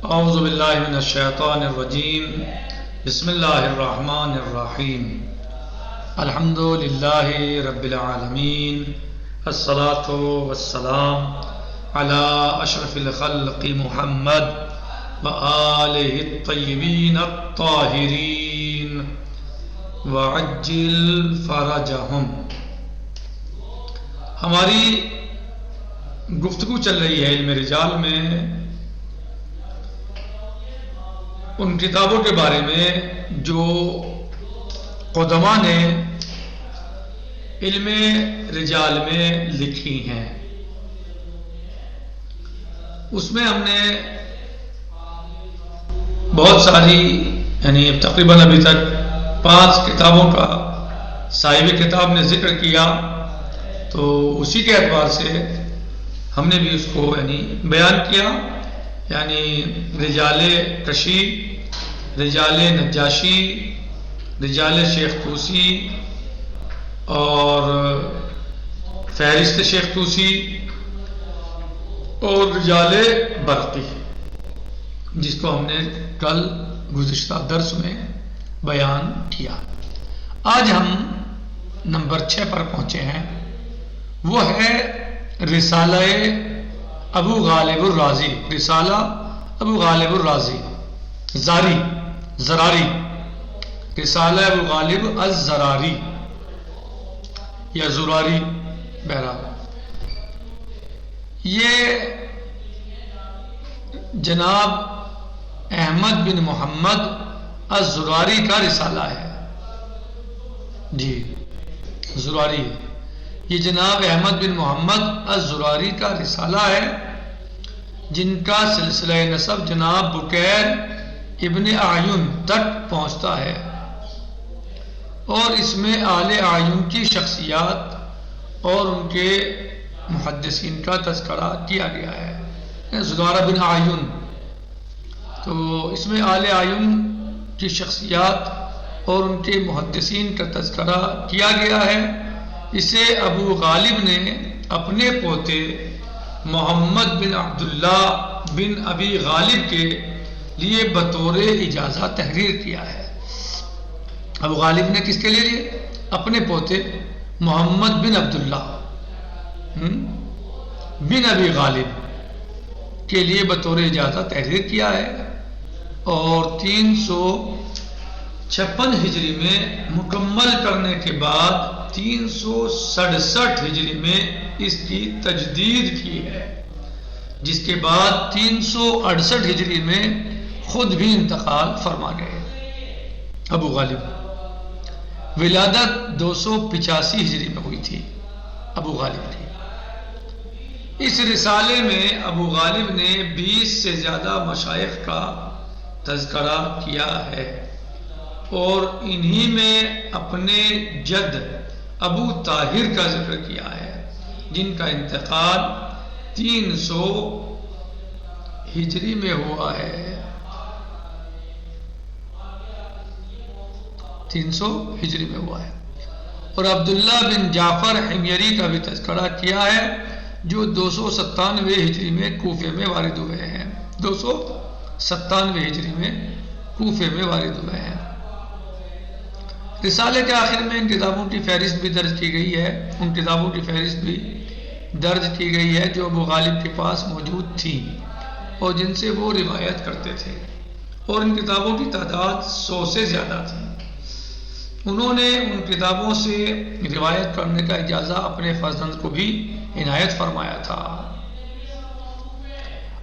اعوذ باللہ من الشیطان الرجیم بسم اللہ الرحمن الرحیم الحمد للہ رب العالمین الصلاة والسلام علی اشرف الخلق محمد وآلہ الطیبین الطاہرین وعجل فرجہم۔ ہماری گفتگو چل رہی ہے علم رجال میں ان کتابوں کے بارے میں جو قدماء نے علم رجال میں لکھی ہیں۔ اس میں ہم نے بہت ساری تقریباً ابھی تک 5 کتابوں کا صاحب کتاب نے ذکر کیا، تو اسی کے اعتبار سے ہم نے بھی اس کو بیان کیا، رجال کشی، رجال نجاشی، رجال شیخ طوسی اور فہرست شیخ طوسی اور رجال برقی، جس کو ہم نے کل گزشتہ درس میں بیان کیا۔ آج ہم نمبر 6 پر پہنچے ہیں، وہ ہے رسالہ ابو غالب الرازی، رسالہ ابو غالب الرازی زراری، رسالہ ابو غالب الزراری یا زراری بہرحال۔ یہ جناب احمد بن محمد الزراری کا رسالہ ہے، جی زراری، یہ جناب احمد بن محمد الزراری کا رسالہ ہے، جن کا سلسلہ نسب جناب بکیر ابن اعین تک پہنچتا ہے، اور اس میں آل اعین کی شخصیات اور ان کے محدثین کا تذکرہ کیا گیا ہے۔ زرارہ بن اعین، تو اس میں آل اعین کی شخصیات اور ان کے محدثین کا تذکرہ کیا گیا ہے۔ اسے ابو غالب نے اپنے پوتے محمد بن عبداللہ بن ابی غالب کے لیے بطور اجازہ تحریر کیا ہے۔ ابو غالب نے کس کے لیے؟ اپنے پوتے محمد بن عبداللہ بن ابی غالب کے لیے بطور اجازہ تحریر کیا ہے، اور 356 ہجری میں مکمل کرنے کے بعد 367 ہجری میں اس کی تجدید کی ہے، جس کے بعد 368 ہجری میں خود بھی انتقال فرما گئے۔ ابو غالب ولادت 285 ہجری میں ہوئی تھی ابو غالب کی۔ اس رسالے میں ابو غالب نے 20 سے زیادہ مشائخ کا تذکرہ کیا ہے، اور انہی میں اپنے جد ابو طاہر کا ذکر کیا ہے، جن کا انتقال 300 ہجری میں ہوا ہے، 300 ہجری میں ہوا ہے۔ اور عبداللہ بن جعفر حمیری کا بھی تذکرہ کیا ہے، جو 297 ہجری میں کوفے میں وارد ہوئے ہیں، 297 ہجری میں کوفے میں وارد ہوئے ہیں۔ رسالے کے آخر میں ان کتابوں کی فہرست بھی درج کی گئی ہے، ان کتابوں کی فہرست بھی درج کی گئی ہے جو ابو غالب کے پاس موجود تھی اور جن سے وہ روایت کرتے تھے، اور ان کتابوں کی تعداد 100 سے زیادہ تھی۔ انہوں نے ان کتابوں سے روایت کرنے کا اجازہ اپنے فرزند کو بھی عنایت فرمایا تھا۔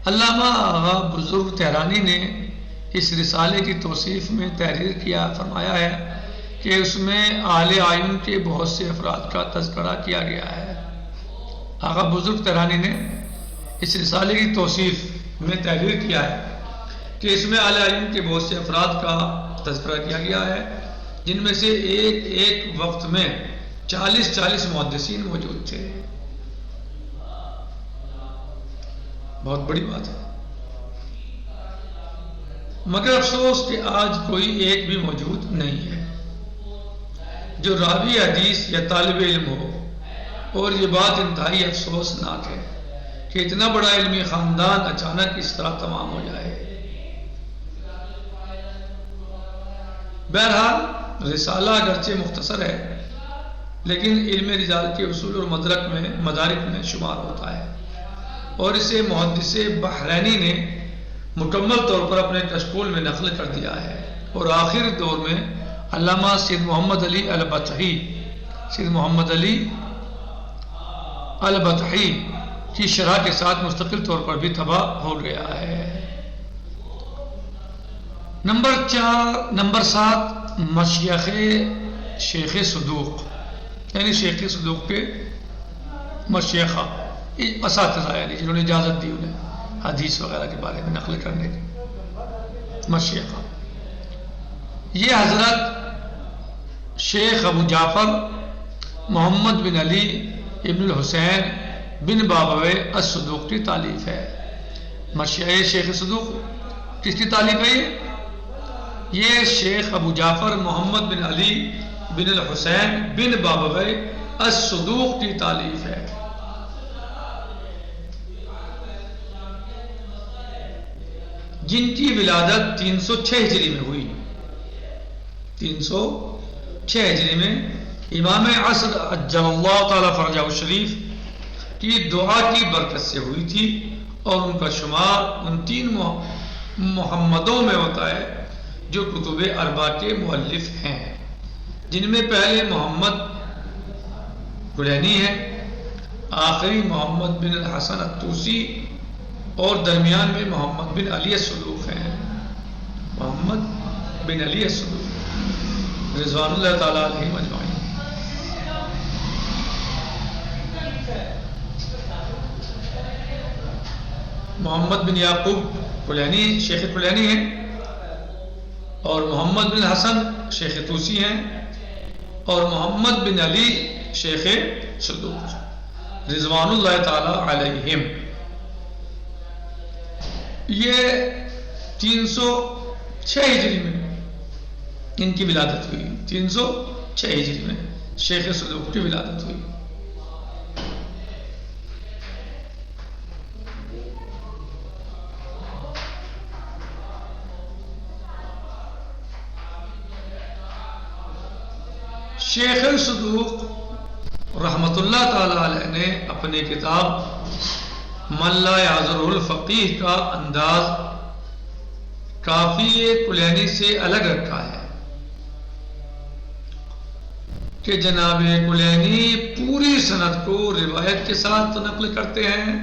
علامہ آغا بزرگ تہرانی نے اس رسالے کی توصیف میں تحریر کیا، فرمایا ہے کہ اس میں آل اعین کے بہت سے افراد کا تذکرہ کیا گیا ہے۔ آغا بزرگ تہرانی نے اس رسالے کی توصیف میں تحریر کیا ہے کہ اس میں آل اعین کے بہت سے افراد کا تذکرہ کیا گیا ہے، جن میں سے ایک وقت میں 40 محدثین موجود تھے۔ بہت بڑی بات ہے، مگر افسوس کہ آج کوئی ایک بھی موجود نہیں ہے جو راوی حدیث یا طالب علم ہو، اور یہ بات انتہائی افسوسناک ہے کہ اتنا بڑا علمی خاندان اچانک اس طرح تمام ہو جائے۔ بہرحال رسالہ اگرچہ مختصر ہے لیکن علم رجال کے اصول اور مدارک میں شمار ہوتا ہے، اور اسے محدث بحرینی نے مکمل طور پر اپنے کشکول میں نقل کر دیا ہے، اور آخر دور میں علامہ سید محمد علی البتحی کی شرح کے ساتھ مستقل طور پر بھی طبع ہو گیا ہے۔ نمبر 7 مشیخ شیخ صدوق، یعنی شیخ صدوق کے مشیخہ اساتذہ، یعنی جنہوں نے اجازت دی انہیں حدیث وغیرہ کے بارے میں نقل کرنے کی، مشیخہ۔ یہ حضرت شیخ ابو جعفر محمد بن علی ابن الحسین بن بابوے الصدوق کی تالیف ہے۔ مشیخ شیخ صدوق کس کی تالیف ہے؟ یہ شیخ ابو جعفر محمد بن علی بن الحسین بن بابوے الصدوق کی تالیف ہے۔ جن کی ولادت 306 ہجری میں ہوئی، 306 ہجری میں امام عصر عجل اللہ تعالی فرجہ الشریف کی دعا کی برکت سے ہوئی تھی، اور ان کا شمار ان 3 محمدوں میں ہوتا ہے جو کتب اربع کے مؤلف ہیں، جن میں پہلے محمد کلینی ہے، آخری محمد بن الحسن الطوسی، اور درمیان میں محمد بن علی الصدوق ہیں، محمد بن علی الصدوق رضوان اللہ تعالیٰ علیہ اجمعین۔ محمد بن یعقوب کلینی شیخ کلینی ہیں، اور محمد بن حسن شیخ طوسی ہیں، اور محمد بن علی شیخ صدوق رضوان اللہ تعالیٰ علیہم۔ یہ 306 ہجری میں ان کی ولادت ہوئی، 306 ہجری میں شیخ صدوق کی ولادت ہوئی۔ شیخ صدوق رحمت اللہ تعالی علیہ نے اپنی کتاب من لا یعذر الفقیہ کا انداز کافی کلینی سے الگ رکھا ہے کہ جناب کلینی پوری سند کو روایت کے ساتھ نقل کرتے ہیں،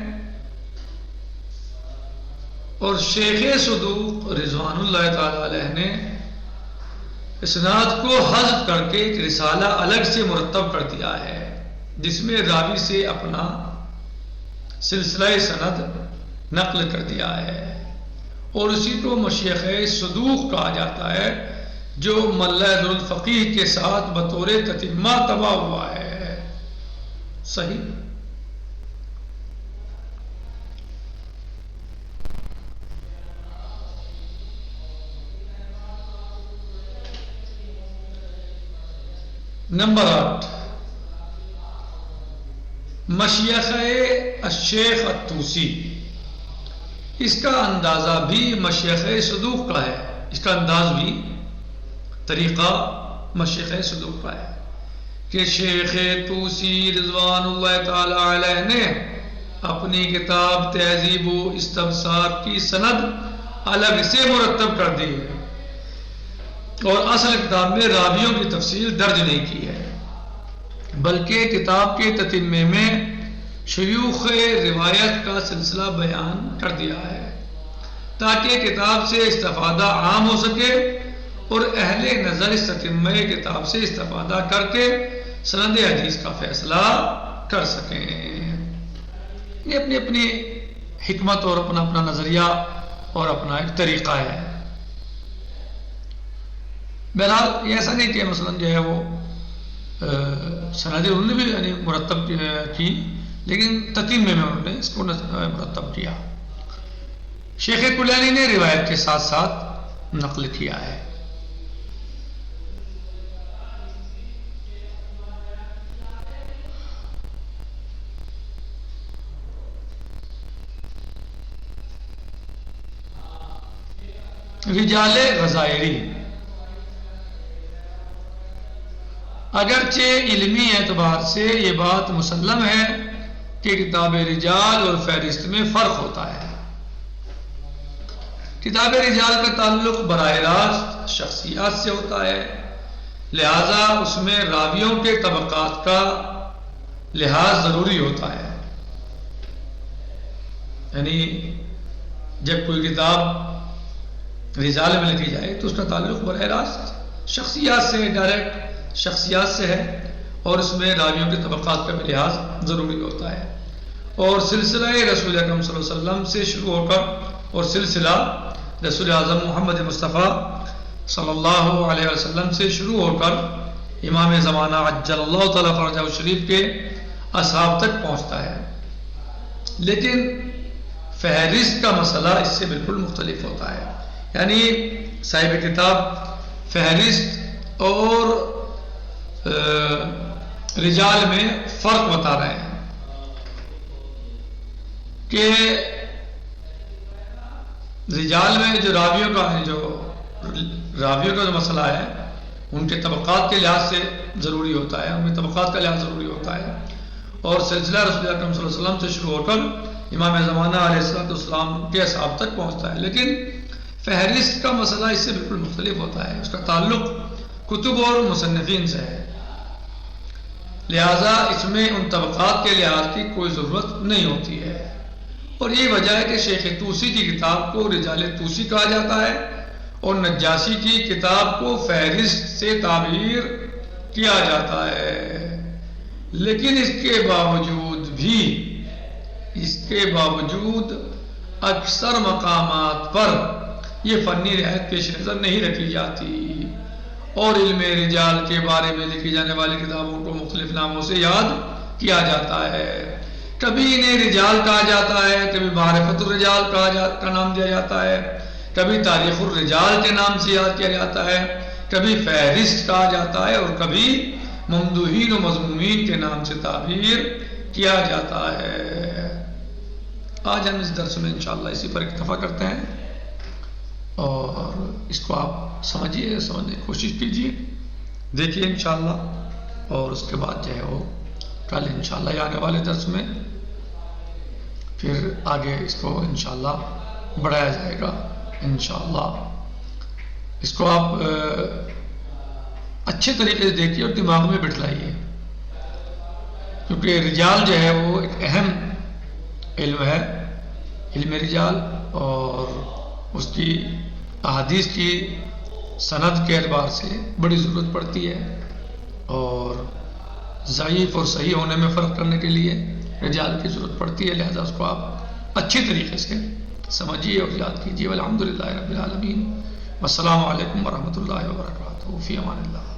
اور شیخ صدوق رضوان اللہ تعالی علیہ نے اسناد کو حذف کر کے ایک رسالہ الگ سے مرتب کر دیا ہے، جس میں راوی سے اپنا سلسلہ سند نقل کر دیا ہے، اور اسی کو مشیخ صدوق کہا جاتا ہے، جو من لا یعذر الفقیہ کے ساتھ بطور تتمہ طبع ہوا ہے۔ صحیح۔ نمبر 8 مشیخ الشیخ الطوسی، اس کا اندازہ بھی مشیخ صدوق کا ہے، اس کا انداز بھی طریقہ مشیخ صدوق کا ہے کہ شیخ طوسی رضوان اللہ تعالی علیہ نے اپنی کتاب تہذیب و استبصار کی سند الگ سے مرتب کر دی ہے، اور اصل کتاب میں راویوں کی تفصیل درج نہیں کی ہے، بلکہ کتاب کے تتمے میں شیوخ روایت کا سلسلہ بیان کر دیا ہے تاکہ کتاب سے استفادہ عام ہو سکے، اور اہل نظر اس تتمہ کتاب سے استفادہ کر کے سند حدیث کا فیصلہ کر سکیں۔ یہ اپنی اپنی حکمت اور اپنا اپنا نظریہ اور اپنا ایک طریقہ ہے۔ بہرحال یہ ایسا نہیں کہ مثلا جو ہے وہ سند انہوں نے بھی یعنی مرتب کی، لیکن تتمے میں انہوں نے اس کو مرتب کیا۔ شیخ کلینی نے روایت کے ساتھ ساتھ نقل کیا ہے۔ رجال غزائری، اگرچہ علمی اعتبار سے یہ بات مسلم ہے کہ کتاب رجال اور فہرست میں فرق ہوتا ہے۔ کتاب رجال کا تعلق براہ راست شخصیات سے ہوتا ہے، لہذا اس میں راویوں کے طبقات کا لحاظ ضروری ہوتا ہے۔ یعنی جب کوئی کتاب رجال میں لکھی جائے تو اس کا تعلق براہ راست شخصیات سے، ڈائریکٹ شخصیات سے ہے، اور اس میں راویوں کے طبقات کا بھی لحاظ ضروری ہوتا ہے۔ اور سلسلہ رسول اکرم صلی اللہ علیہ وسلم سے شروع ہو کر اور سلسلہ رسول اعظم محمد مصطفیٰ صلی اللہ علیہ وسلم سے شروع ہو کر امام زمانہ عجل اللہ تعالیٰ فرجہ شریف کے اصحاب تک پہنچتا ہے، لیکن فہرست کا مسئلہ اس سے بالکل مختلف ہوتا ہے۔ یعنی صاحب کتاب فہرست اور رجال میں فرق بتا رہے ہیں کہ رجال میں جو راویوں کا جو مسئلہ ہے ان کے طبقات کے لحاظ سے ضروری ہوتا ہے، ان میں طبقات کا لحاظ ضروری ہوتا ہے، اور سلسلہ رسول اکرم صلی اللہ علیہ وسلم سے شروع ہو کر امام زمانہ علیہ السلام کے اصحاب تک پہنچتا ہے۔ لیکن فہرست کا مسئلہ اس سے بالکل مختلف ہوتا ہے، اس کا تعلق کتب اور مصنفین سے ہے، لہذا اس میں ان طبقات کے لحاظ کی کوئی ضرورت نہیں ہوتی ہے۔ اور یہ وجہ ہے کہ شیخ طوسی کی کتاب کو رجال طوسی کہا جاتا ہے اور نجاشی کی کتاب کو فہرست سے تعبیر کیا جاتا ہے۔ لیکن اس کے باوجود اکثر مقامات پر یہ فنی رعایت پیش نظر نہیں رکھی جاتی، اور علم رجال کے بارے میں لکھی جانے والی کتابوں کو مختلف ناموں سے یاد کیا جاتا ہے۔ کبھی انہیں رجال کہا جاتا ہے، کبھی معرفت الرجال کا نام دیا جاتا ہے، کبھی تاریخ الرجال کے نام سے یاد کیا جاتا ہے، کبھی فہرست کہا جاتا ہے، اور کبھی ممدوحین و مذمومین کے نام سے تعبیر کیا جاتا ہے۔ آج ہم اس درس میں انشاءاللہ اسی پر اکتفا کرتے ہیں، اور اس کو آپ سمجھیے، سمجھنے کی کوشش کیجیے، دیکھیے انشاءاللہ، اور اس کے بعد جو ہے وہ کل انشاءاللہ یہ آنے والے درس میں پھر آگے اس کو انشاءاللہ بڑھایا جائے گا انشاءاللہ۔ اس کو آپ اچھے طریقے سے دیکھیے اور دماغ میں بٹھلائیے، کیونکہ رجال جو ہے وہ ایک اہم علم ہے، علم رجال، اور اس کی احادیث کی سند کے اعتبار سے بڑی ضرورت پڑتی ہے، اور ضعیف اور صحیح ہونے میں فرق کرنے کے لیے رجال کی ضرورت پڑتی ہے، لہذا اس کو آپ اچھی طریقے سے سمجھیے اور یاد کیجیے۔ والحمدللہ رب العالمین، والسلام علیکم ورحمۃ اللہ وبرکاتہ، فی امان اللہ۔